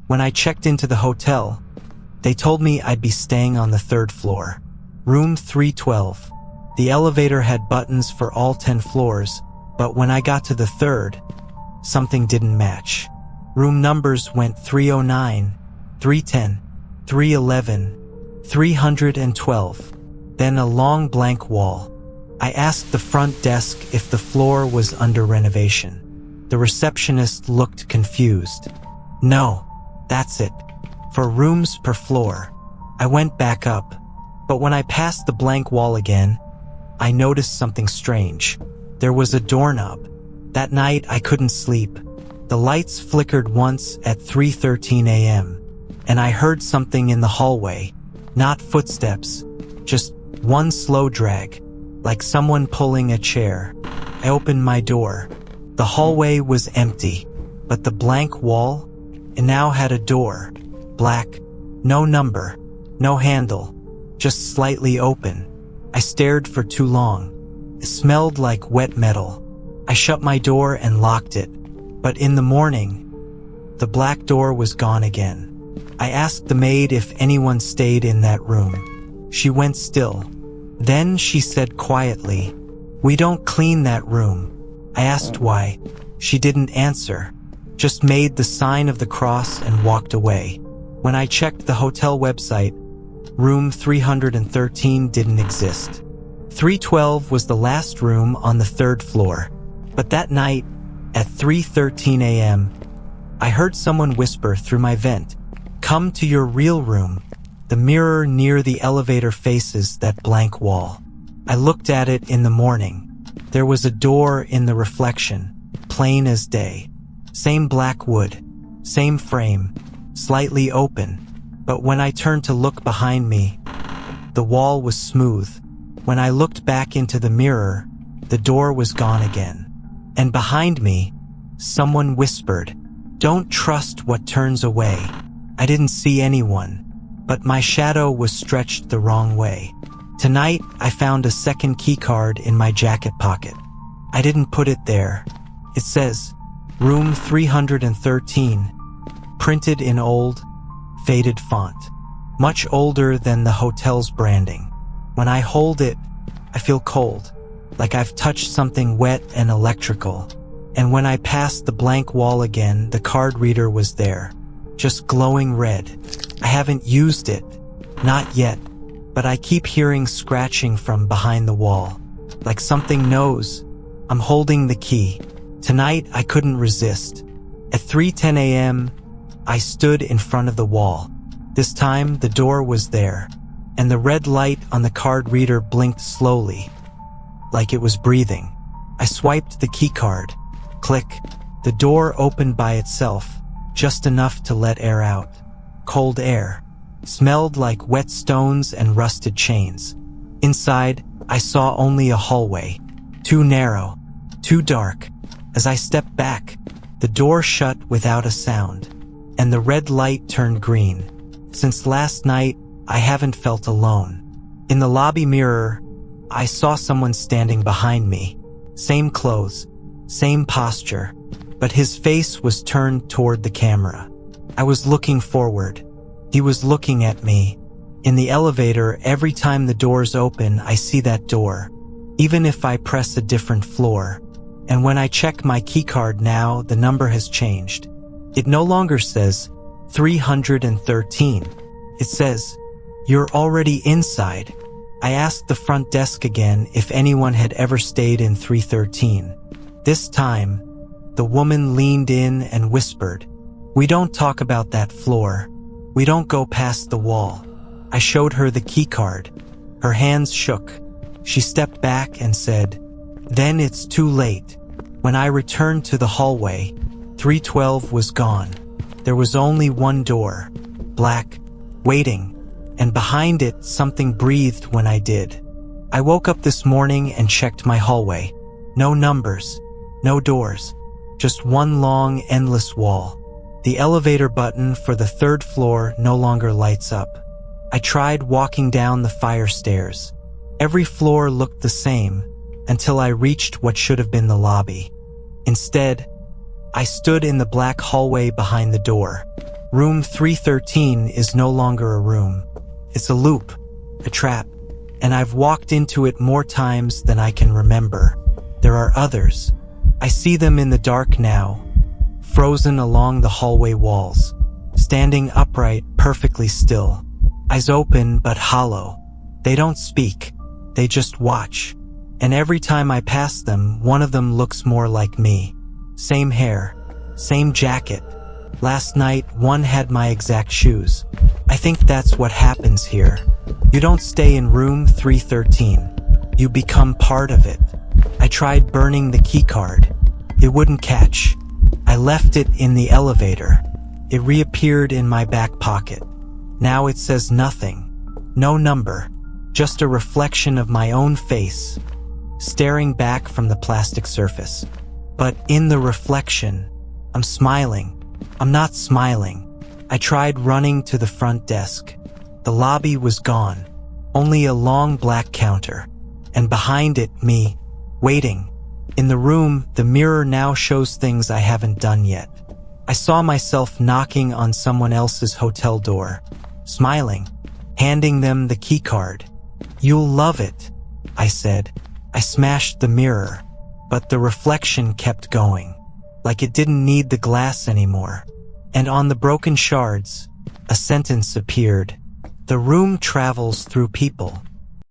When I checked into the hotel, they told me I'd be staying on the 3rd floor, room 312. The elevator had buttons for all 10 floors, but when I got to the 3rd, something didn't match. Room numbers went 309, 310, 311, 312, then a long blank wall. I asked the front desk if the floor was under renovation. The receptionist looked confused. No, that's it. For rooms per floor. I went back up, but when I passed the blank wall again, I noticed something strange. There was a doorknob. That night I couldn't sleep. The lights flickered once at 3:13 a.m., and I heard something in the hallway. Not footsteps, just one slow drag, like someone pulling a chair. I opened my door. The hallway was empty, but the blank wall, it now had a door. Black, no number, no handle, just slightly open. I stared for too long. It smelled like wet metal. I shut my door and locked it, but in the morning, the black door was gone again. I asked the maid if anyone stayed in that room. She went still. Then she said quietly, "We don't clean that room." I asked why. She didn't answer, just made the sign of the cross and walked away. When I checked the hotel website, room 313 didn't exist. 312 was the last room on the 3rd floor. But that night, at 3:13 a.m., I heard someone whisper through my vent, "Come to your real room." The mirror near the elevator faces that blank wall. I looked at it in the morning. There was a door in the reflection, plain as day. Same black wood, same frame, slightly open. But when I turned to look behind me, the wall was smooth. When I looked back into the mirror, the door was gone again. And behind me, someone whispered, "Don't trust what turns away." I didn't see anyone, but my shadow was stretched the wrong way. Tonight, I found a second keycard in my jacket pocket. I didn't put it there. It says, room 313, printed in old, faded font, much older than the hotel's branding. When I hold it, I feel cold, like I've touched something wet and electrical. And when I passed the blank wall again, the card reader was there, just glowing red. I haven't used it, not yet, but I keep hearing scratching from behind the wall, like something knows I'm holding the key. Tonight, I couldn't resist. At 3:10 a.m., I stood in front of the wall. This time, the door was there, and the red light on the card reader blinked slowly, like it was breathing. I swiped the keycard. Click. The door opened by itself, just enough to let air out. Cold air. Smelled like wet stones and rusted chains. Inside, I saw only a hallway. Too narrow. Too dark. As I stepped back, the door shut without a sound, and the red light turned green. Since last night, I haven't felt alone. In the lobby mirror, I saw someone standing behind me. Same clothes, same posture, but his face was turned toward the camera. I was looking forward. He was looking at me. In the elevator, every time the doors open, I see that door, even if I press a different floor. And when I check my keycard now, the number has changed. It no longer says 313. It says, "You're already inside." I asked the front desk again if anyone had ever stayed in 313. This time, the woman leaned in and whispered, "We don't talk about that floor. We don't go past the wall." I showed her the keycard. Her hands shook. She stepped back and said, "Then it's too late." When I returned to the hallway, 312 was gone. There was only one door, black, waiting, and behind it something breathed when I did. I woke up this morning and checked my hallway. No numbers, no doors, just one long, endless wall. The elevator button for the 3rd floor no longer lights up. I tried walking down the fire stairs. Every floor looked the same until I reached what should have been the lobby. Instead, I stood in the black hallway behind the door. Room 313 is no longer a room. It's a loop, a trap, and I've walked into it more times than I can remember. There are others. I see them in the dark now, frozen along the hallway walls, standing upright, perfectly still, eyes open but hollow. They don't speak, they just watch. And every time I pass them, one of them looks more like me. Same hair, same jacket. Last night, one had my exact shoes. I think that's what happens here. You don't stay in room 313. You become part of it. I tried burning the keycard. It wouldn't catch. I left it in the elevator. It reappeared in my back pocket. Now it says nothing. No number. Just a reflection of my own face, staring back from the plastic surface. But in the reflection, I'm smiling. I'm not smiling. I tried running to the front desk. The lobby was gone. Only a long black counter. And behind it, me, waiting. In the room, the mirror now shows things I haven't done yet. I saw myself knocking on someone else's hotel door, smiling, handing them the keycard. "You'll love it," I said. I smashed the mirror, but the reflection kept going, like it didn't need the glass anymore. And on the broken shards, a sentence appeared. "The room travels through people.